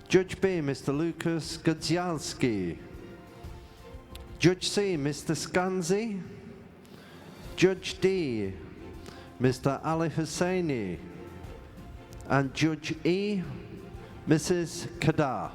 Judge B, Mr. Lucas Godzialski. Judge C, Mr. Skanzi. Judge D, Mr. Ali Husseini. And Judge E, Mrs. Kadar.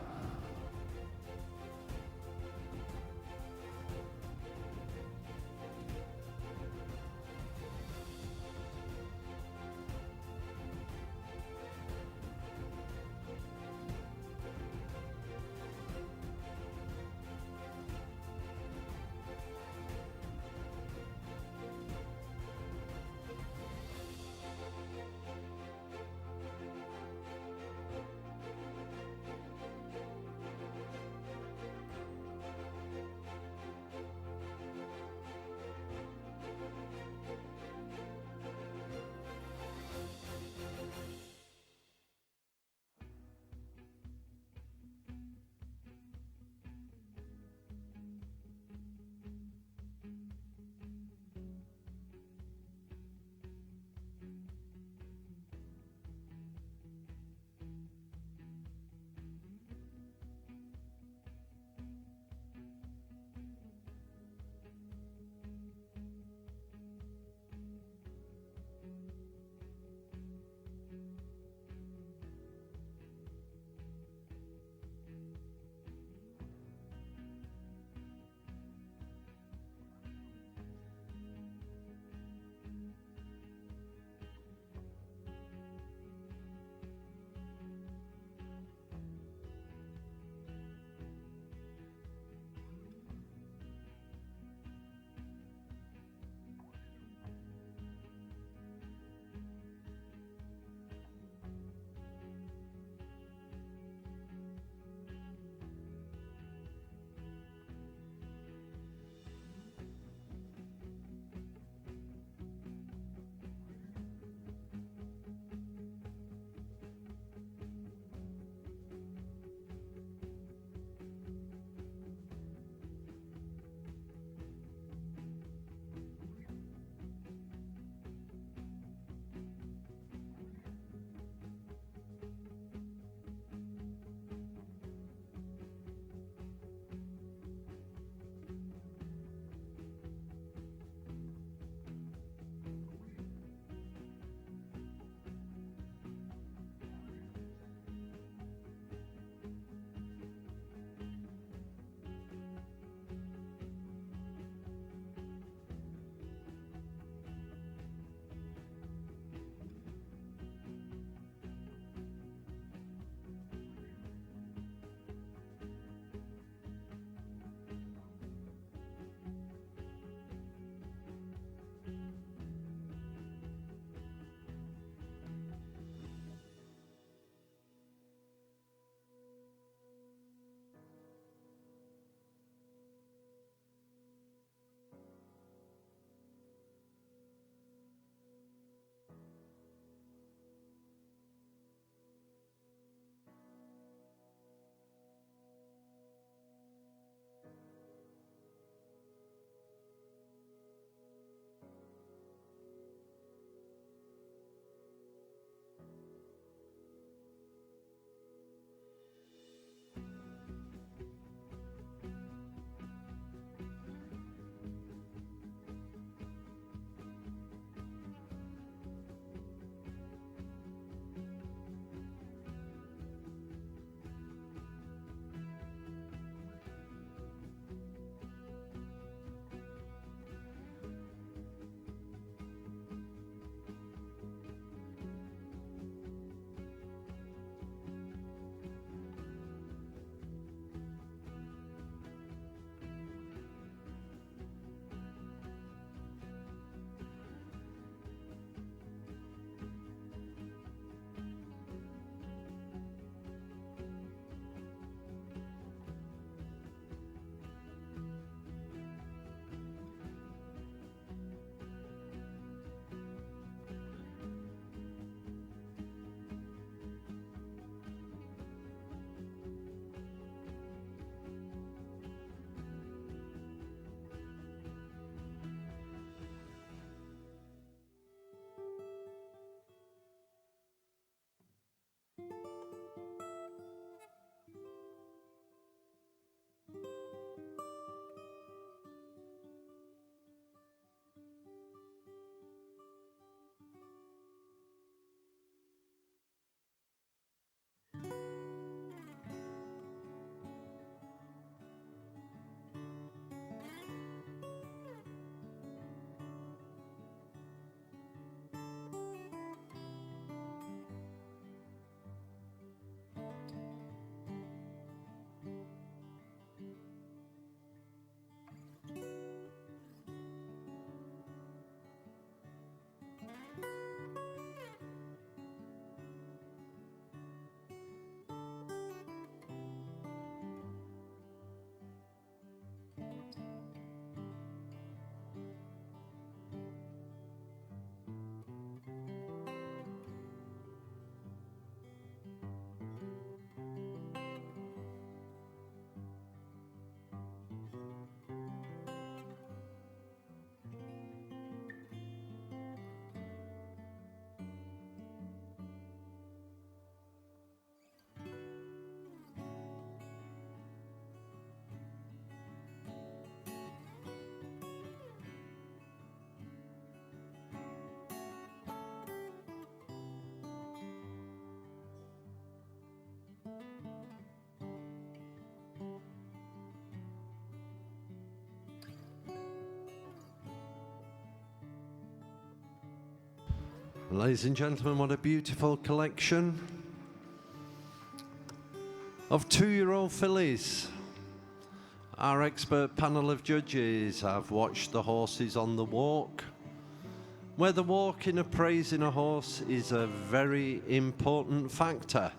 Ladies and gentlemen, what a beautiful collection of 2-year-old fillies. Our expert panel of judges have watched the horses on the walk, where the walking of praising a horse is a very important factor.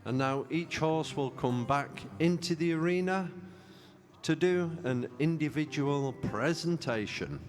And now each horse will come back into the arena to do an individual presentation.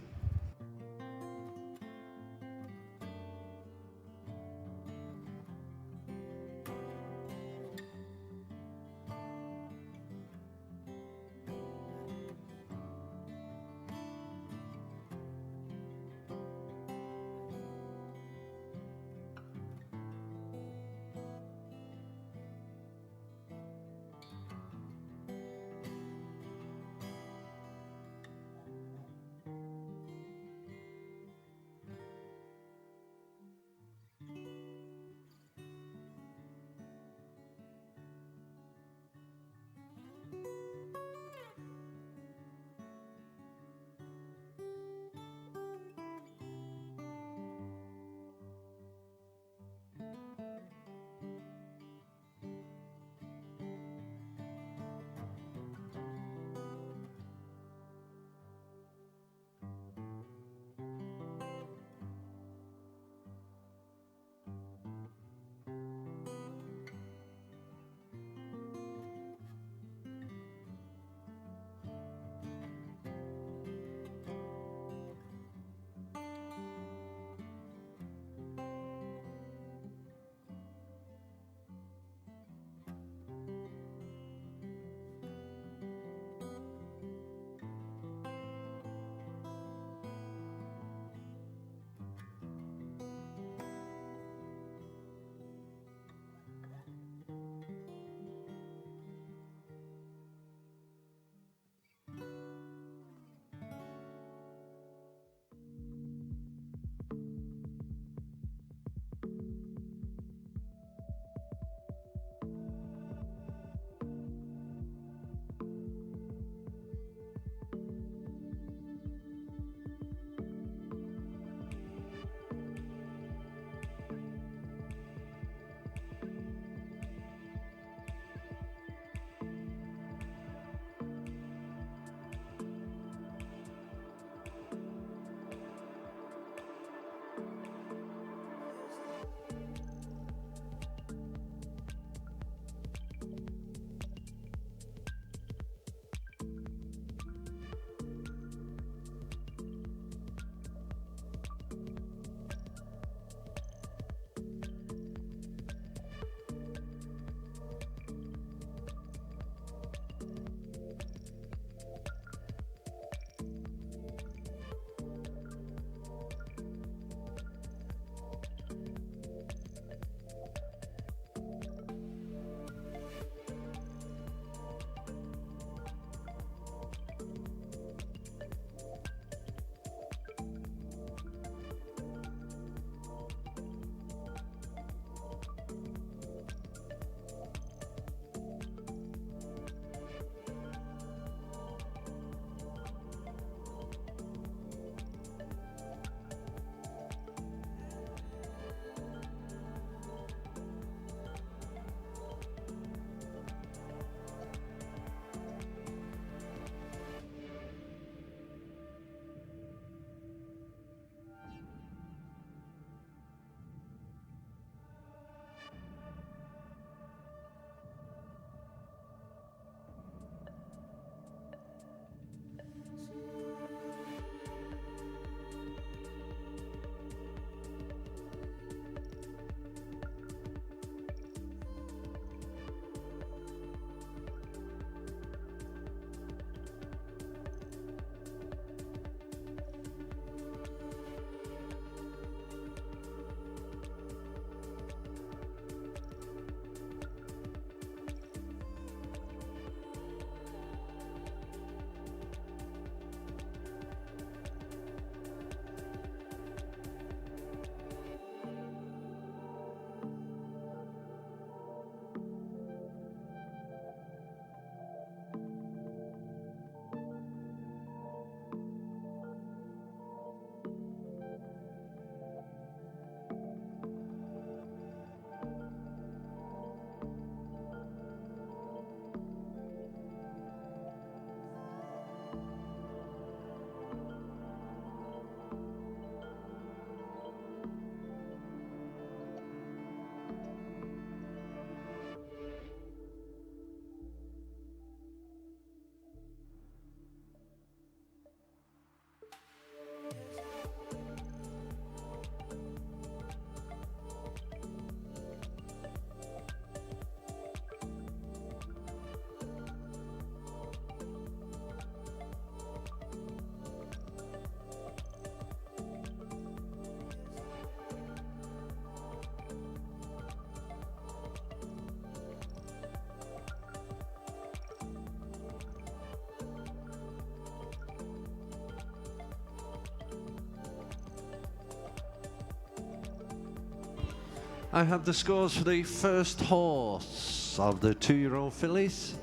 I have the scores for the first horse of the 2-year-old fillies.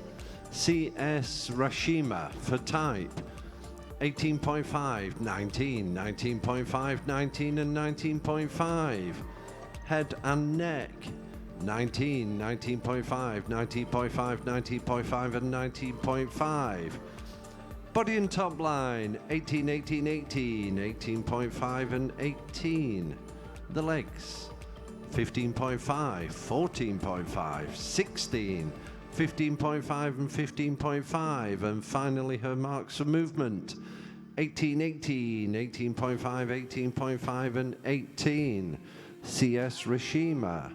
CS Rashima for type. 18.5, 19, 19.5, 19 and 19.5. Head and neck. 19, 19.5, 19.5, 19.5 and 19.5. Body and top line. 18, 18, 18, 18.5 and 18. The legs. 15.5, 14.5, 16, 15.5 and 15.5, and finally her marks of movement, 18, 18, 18.5, 18.5 and 18. CS Rashima,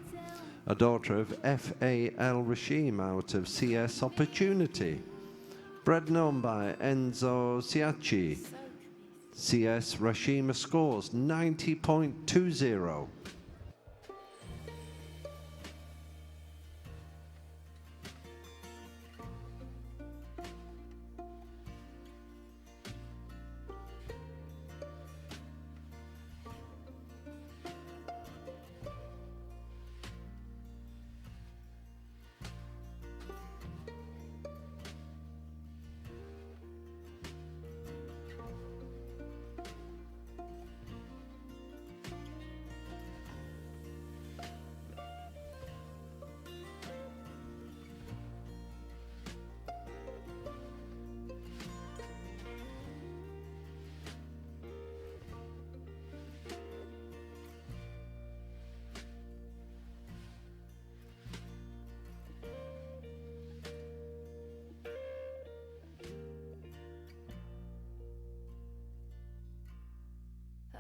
a daughter of FAL Rashima out of CS Opportunity, bred known by Enzo Siachi. CS Rashima scores 90.20.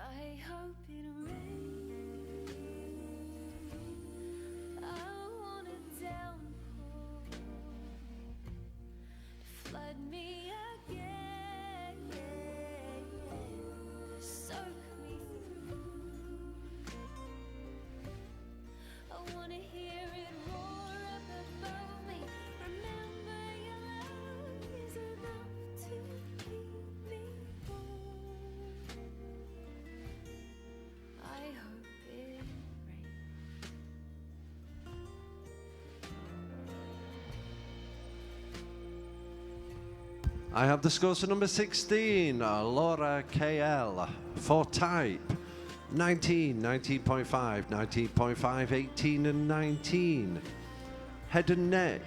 I hope it rains. I want a downpour to flood me again, soak me through. I want to hear it roar up above me. Remember your love is enough to keep me warm. I hope it rains. I have the scores for number 16, Laura KL for type. 19, 19.5, 19.5, 18 and 19. Head and neck.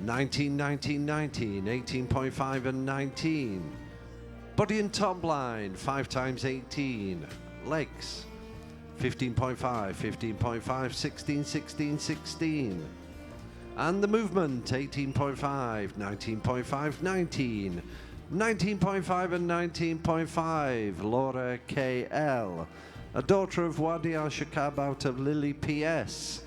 19, 19, 19, 18.5 and 19. Body and top line, 5 times 18. Legs, 15.5, 15.5, 16, 16, 16. And the movement, 18.5, 19.5, 19. 19.5 and 19.5, Laura KL. A daughter of Wadi Al-Shakab out of Lily PS.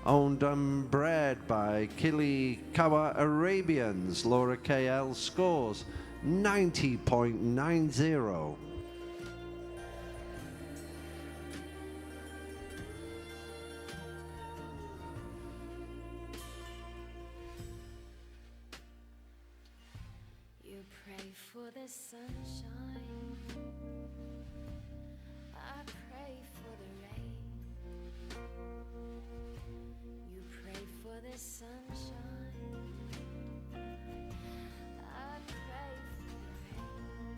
Owned and bred by Kilikawa Arabians. Laura KL scores 90.90. You pray for the sunshine, I pray for the rain. You pray for the sunshine, I pray for the rain.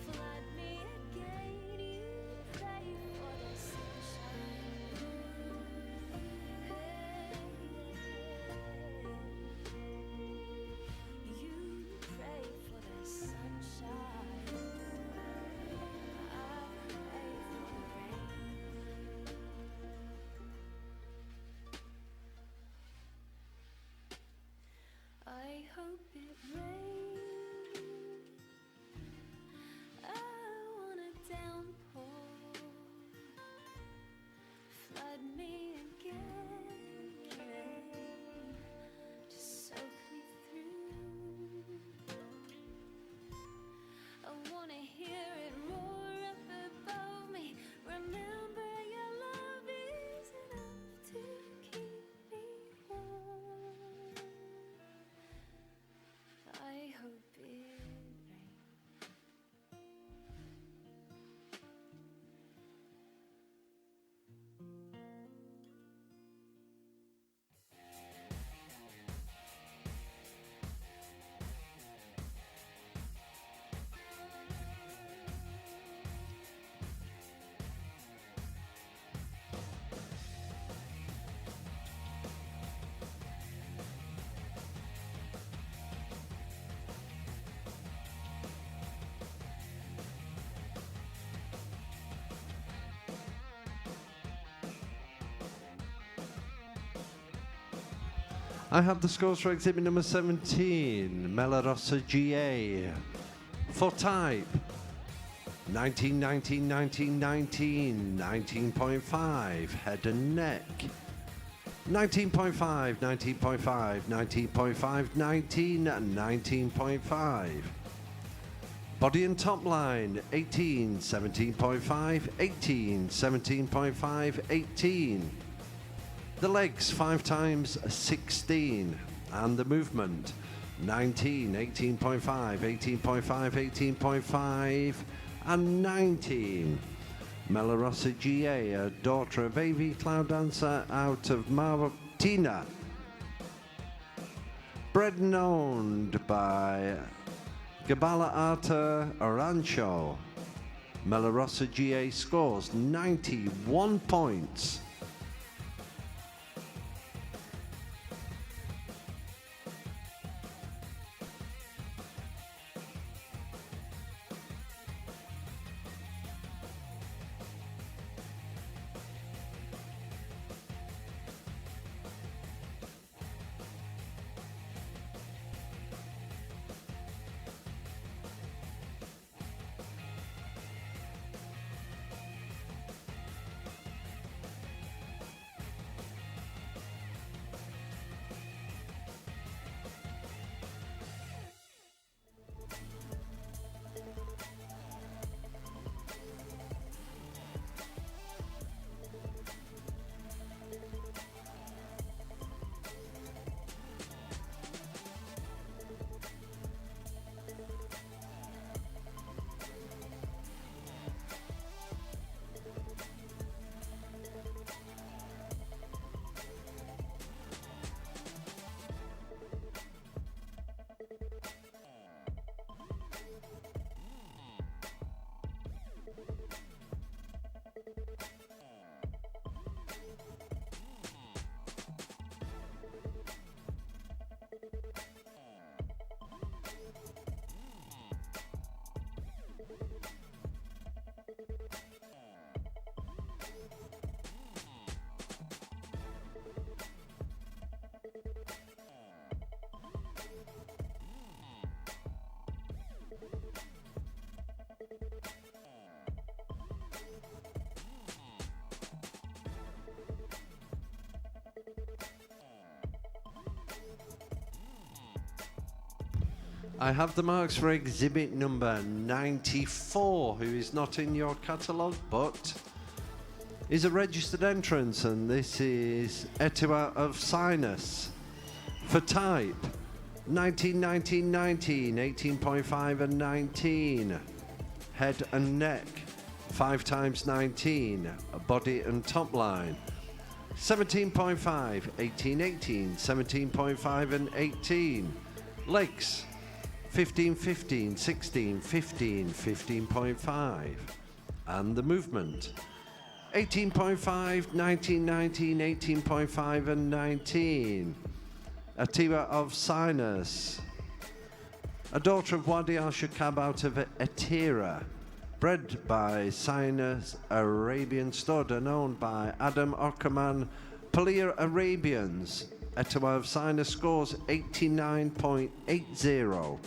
Flood me again, you pray for the sunshine. You pray for the sunshine, I pray for the rain. I hope it rains. I want a downpour, flood me again, to soak me through. I want to hear it roar up above me. Remember your love is enough to keep me warm. I I have the scores for exhibit number 17, Melarosa GA. For type, 19, 19, 19, 19, 19.5, head and neck. 19.5, 19.5, 19.5, 19, and 19.5. Body and top line, 18, 17.5, 18, 17.5, 18. The legs, 5 times 16. And the movement, 19, 18.5, 18.5, 18.5, and 19. Melarosa GA, a daughter of AV Cloud Dancer out of Martina. Bred and owned by Gabala Arta Arancho. Melarosa GA scores 91 points. I have the marks for exhibit number 94, who is not in your catalogue, but is a registered entrance, and this is Etua of Sinus. For type, 19, 19, 19, 18.5 and 19. Head and neck, 5 times 19. Body and top line, 17.5, 18, 18, 17.5 and 18. Legs, 15, 15, 16, 15, 15.5. And the movement, 18.5, 19, 19, 18.5 and 19. Atiwa of Sinus, a daughter of Wadi al-Shakab out of Atira, bred by Sinus Arabian Stud and owned by Adam Ockerman, Palia Arabians. Atiwa of Sinus scores 89.80.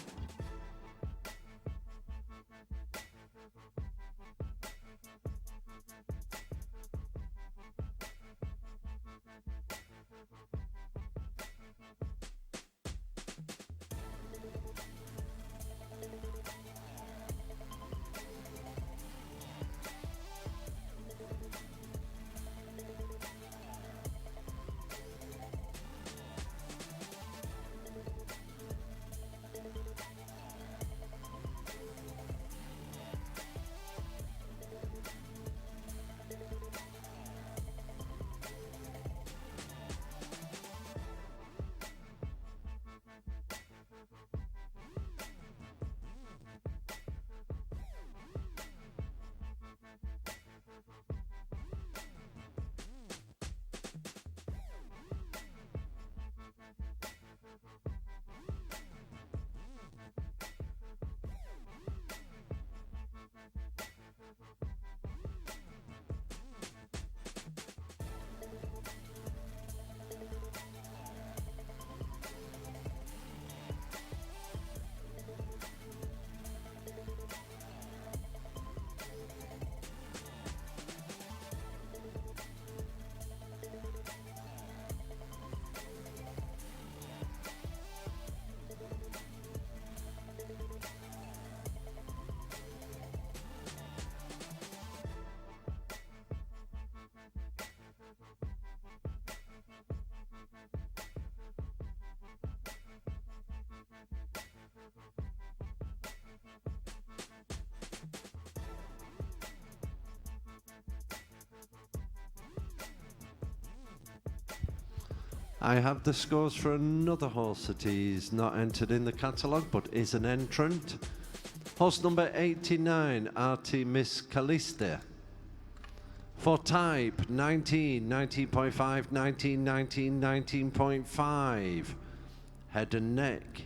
I have the scores for another horse that is not entered in the catalogue but is an entrant. Horse number 89, Artemis Calliste. For type, 19, 19.5, 19, 19, 19.5. Head and neck,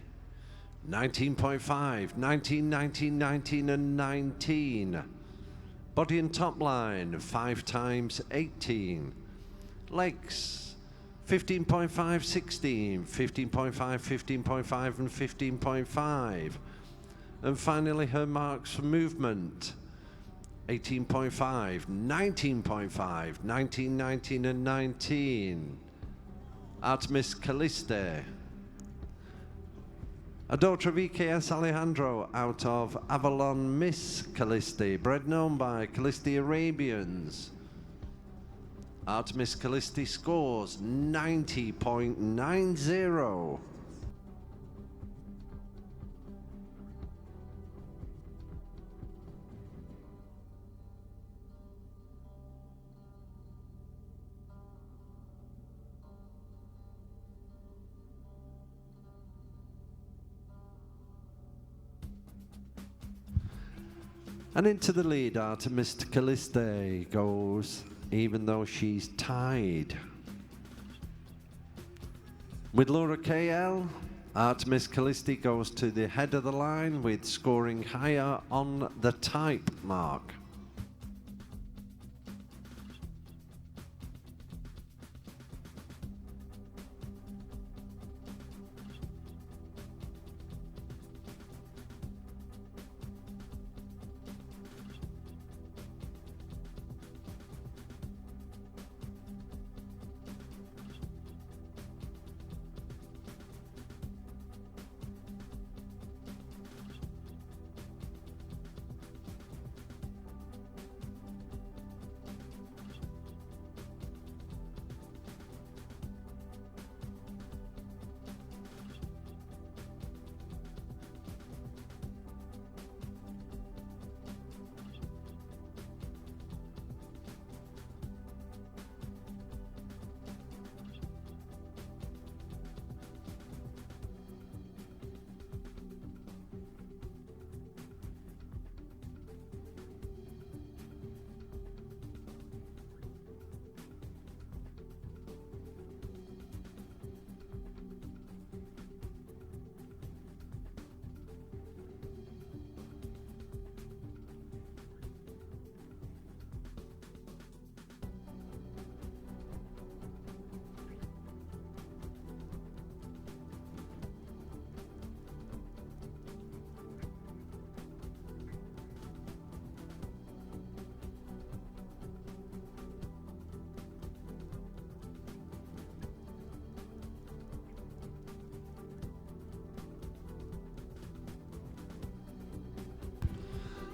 19.5, 19, 19, 19 and 19. Body and top line, 5 times 18. Legs, 15.5, 16, 15.5, 15.5 and 15.5. And finally her marks for movement, 18.5, 19.5, 19, 19 and 19. Artemis Calliste. A daughter of EKS Alejandro out of Avalon, Miss Calliste, bred known by Calliste Arabians. Artemis Calliste scores 90.90. And into the lead, Artemis Calliste goes, even though she's tied. With Laura KL, Artemis Calliste goes to the head of the line with scoring higher on the type mark.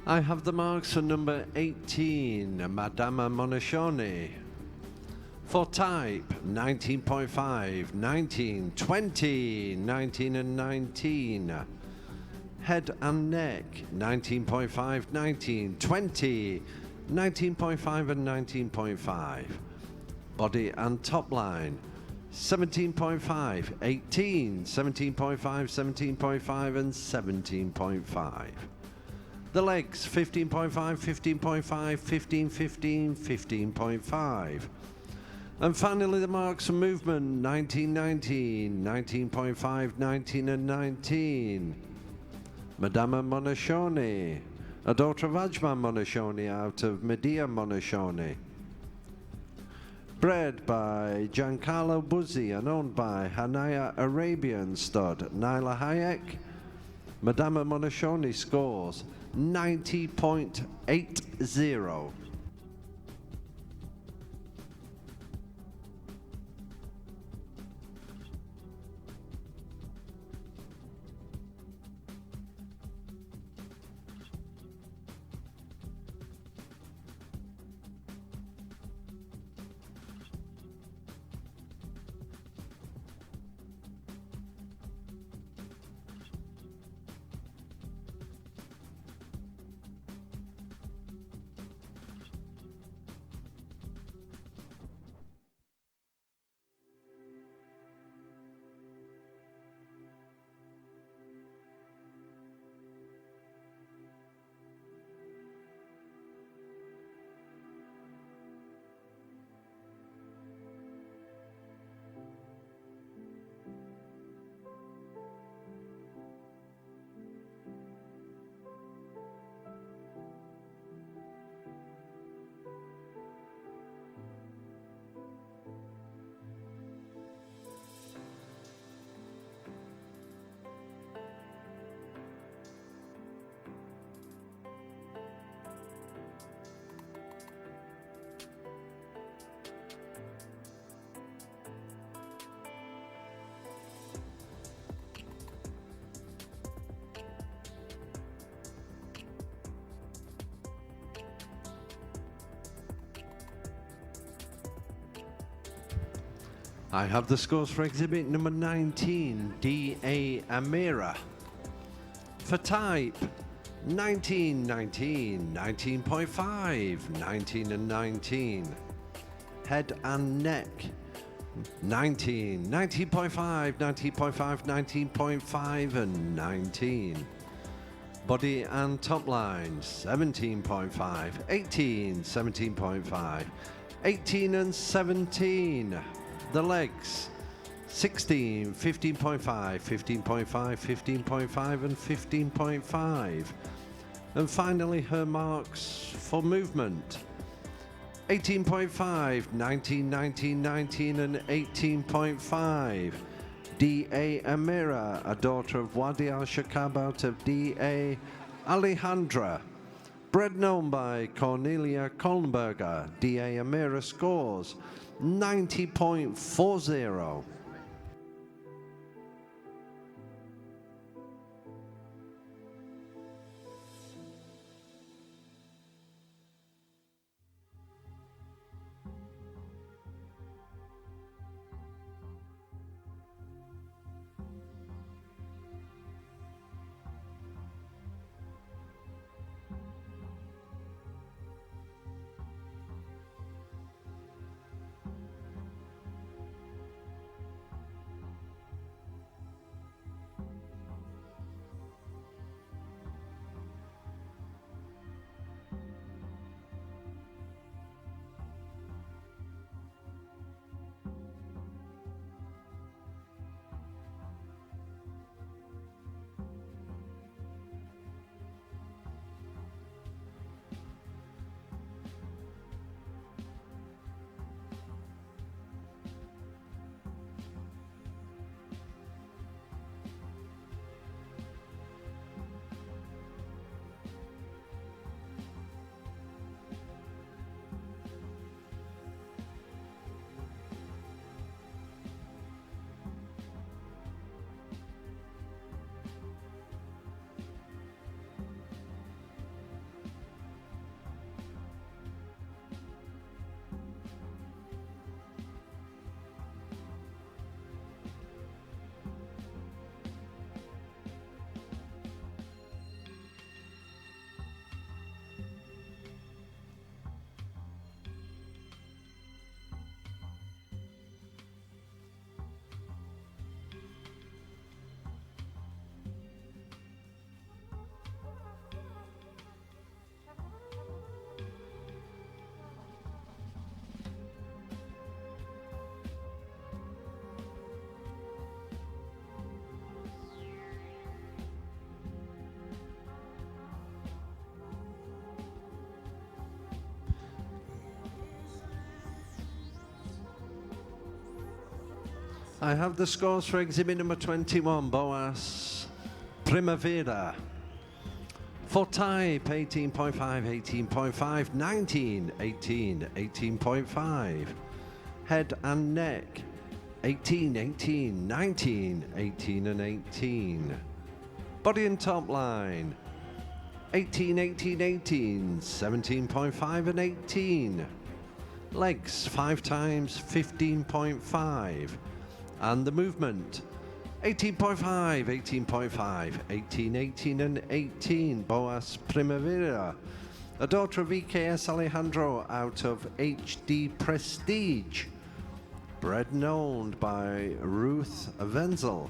I have the marks for number 18, Madama Monashoni. For type, 19.5, 19, 20, 19 and 19. Head and neck, 19.5, 19, 20, 19.5 and 19.5. Body and top line, 17.5, 18, 17.5, 17.5 and 17.5. The legs, 15.5, 15.5, 15, 15, 15.5. And finally the marks of movement, 19, 19, 19.5, 19 and 19. Madama Monashoni, a daughter of Ajman Monashoni out of Medea Monashoni. Bred by Giancarlo Buzzi and owned by Hanaya Arabian stud Naila Hayek. Madama Monashoni scores 90.80. I have the scores for exhibit number 19, D.A. Amira. For type, 19, 19, 19.5, 19 and 19. Head and neck, 19, 19.5, 19.5, 19.5 and 19. Body and top line, 17.5, 18, 17.5, 18 and 17. The legs, 16, 15.5, 15.5, 15.5 and 15.5. And finally her marks for movement, 18.5, 19, 19, 19 and 18.5. D.A. Amira, a daughter of Wadi al-Shakab out of D.A. Alejandra. Bred known by Cornelia Kollenberger. D.A. Amira scores 90.40. I have the scores for exhibit number 21, Boas Primavera. For type, 18.5, 18.5, 19, 18, 18.5. Head and neck, 18, 18, 19, 18 and 18. Body and top line, 18, 18, 18, 17.5 and 18. Legs, 5 times 15.5. And the movement, 18.5, 18.5, 18, 18 and 18. Boas Primavera, a daughter of EKS Alejandro out of HD Prestige. Bred and owned by Ruth Wenzel.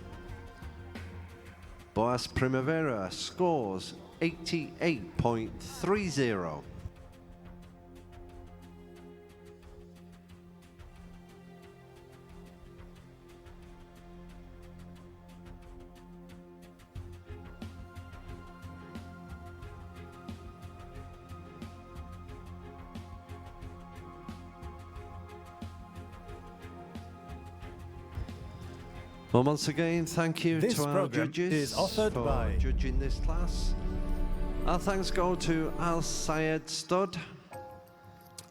Boas Primavera scores 88.30. Well, once again, thank you This to our program judges is offered for by judging this class. Our thanks go to Al Sayed Stud,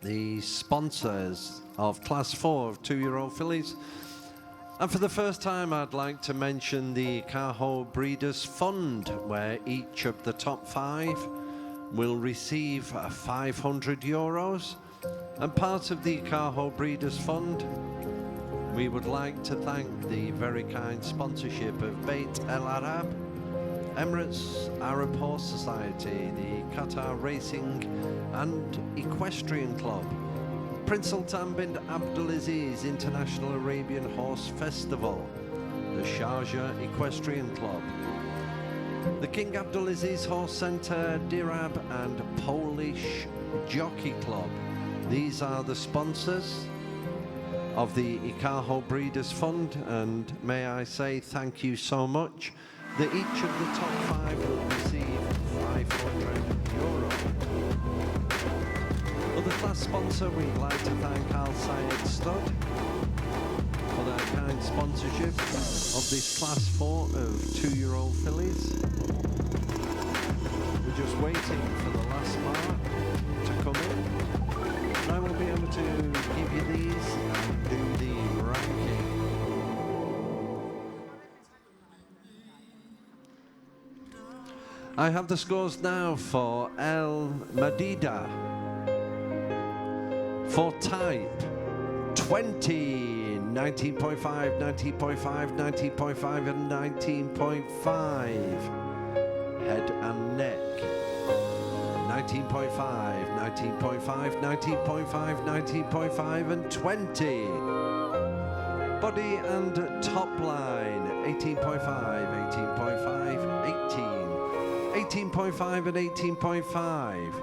the sponsors of Class 4 of 2-year-old fillies. And for the first time, I'd like to mention the Cajo Breeders Fund, where each of the top 5 will receive 500 euros. And part of the Cajo Breeders Fund We would like to thank the very kind sponsorship of Beit El Arab, Emirates Arab Horse Society, the Qatar Racing and Equestrian Club, Prince Sultan bin Abdulaziz International Arabian Horse Festival, the Sharjah Equestrian Club, the King Abdulaziz Horse Centre, Dirab and Polish Jockey Club. These are the sponsors of the Ikaho Breeders Fund, and may I say thank you so much. That each of the top 5 will receive €500. Other class sponsor, we'd like to thank Al Sayed Stud for their kind sponsorship of this class 4 of 2-year-old fillies. We're just waiting for the last mark to come in. And I will be able to give you these and do the ranking. I have the scores now for El Madida. For type, 20, 19.5, 19.5, 19.5 and 19.5. Head and neck, 19.5, 19.5, 19.5, 19.5 and 20. Body and top line, 18.5, 18.5, 18. 18.5 and 18.5.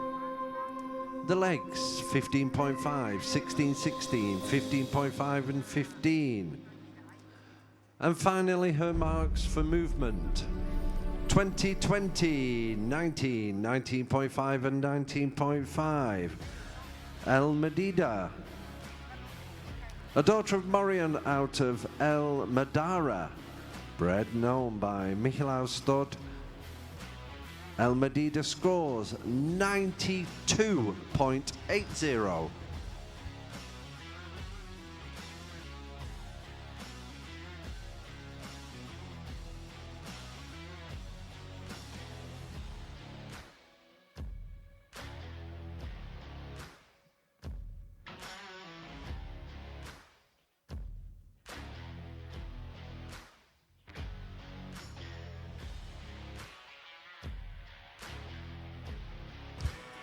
The legs, 15.5, 16, 16, 15.5 and 15. And finally her marks for movement. 20, 20, 19, 19.5 and 19.5. El Madida. A daughter of Morion out of El Madara. Bred known by Michilau Stud. El Madida scores 92.80.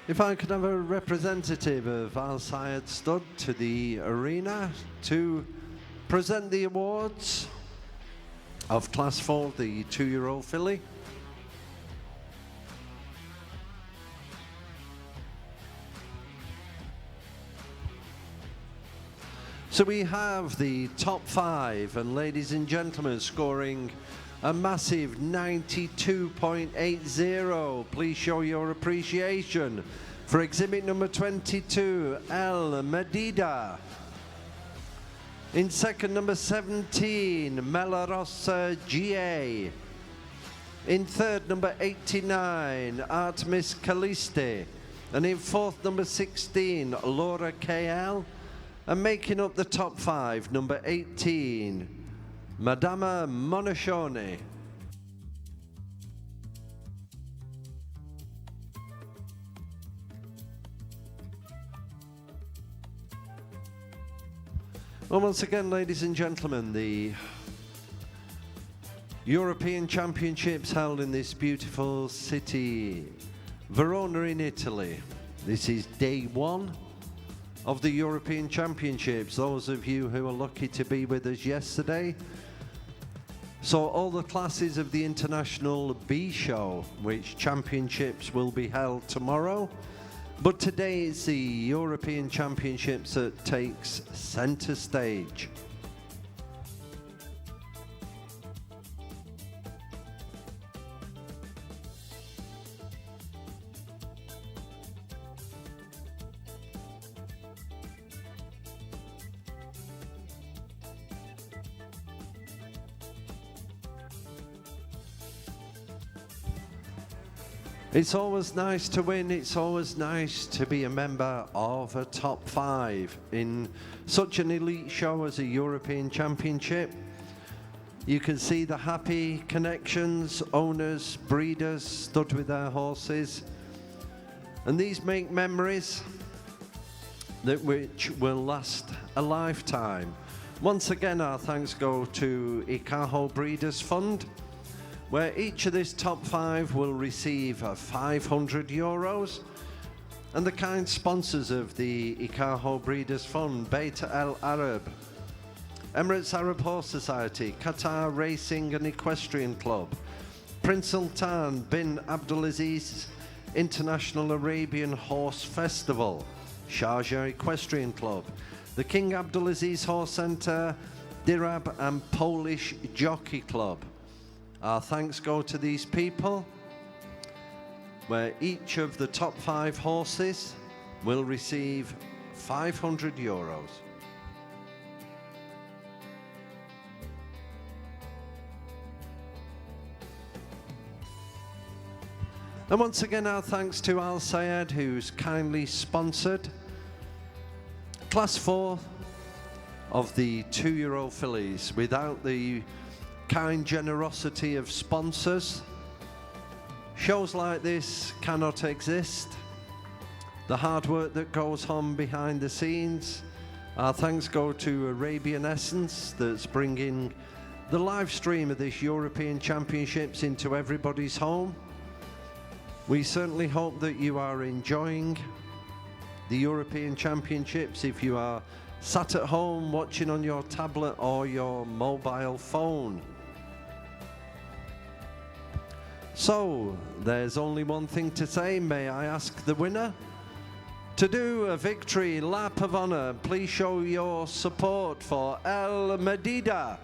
If I could have a representative of Al Sayed Stud to the arena to present the awards of Class 4, the 2-year-old filly. So we have the top 5, and ladies and gentlemen, scoring a massive 92.80. Please show your appreciation for exhibit number 22, El Madida. In second, number 17, Melarosa GA. In third, number 89, Artemis Caliste. And in fourth, number 16, Laura KL. And making up the top 5, number 18, Madama Monashone. Well, once again, ladies and gentlemen, the European Championships held in this beautiful city, Verona in Italy. This is day 1 of the European Championships. Those of you who are lucky to be with us yesterday saw all the classes of the International B Show, which championships will be held tomorrow. But today is the European Championships that takes center stage. It's always nice to win. It's always nice to be a member of a top 5 in such an elite show as a European Championship. You can see the happy connections, owners, breeders stood with their horses. And these make memories that which will last a lifetime. Once again, our thanks go to Ikaho Breeders Fund, where each of these top 5 will receive 500 euros. And the kind sponsors of the Ikaho Breeders Fund: Beta El Arab, Emirates Arab Horse Society, Qatar Racing and Equestrian Club, Prince Sultan bin Abdulaziz International Arabian Horse Festival, Sharjah Equestrian Club, the King Abdulaziz Horse Centre, Dirab and Polish Jockey Club. Our thanks go to these people, where each of the top 5 horses will receive 500 euros. And once again, our thanks to Al Sayed, who's kindly sponsored Class 4 of the 2-year-old fillies. Without the kind generosity of sponsors, shows like this cannot exist. The hard work that goes on behind the scenes. Our thanks go to Arabian Essence, that's bringing the live stream of this European Championships into everybody's home. We certainly hope that you are enjoying the European Championships. If you are sat at home watching on your tablet or your mobile phone. So, there's only one thing to say. May I ask the winner to do a victory lap of honor? Please show your support for El Medida.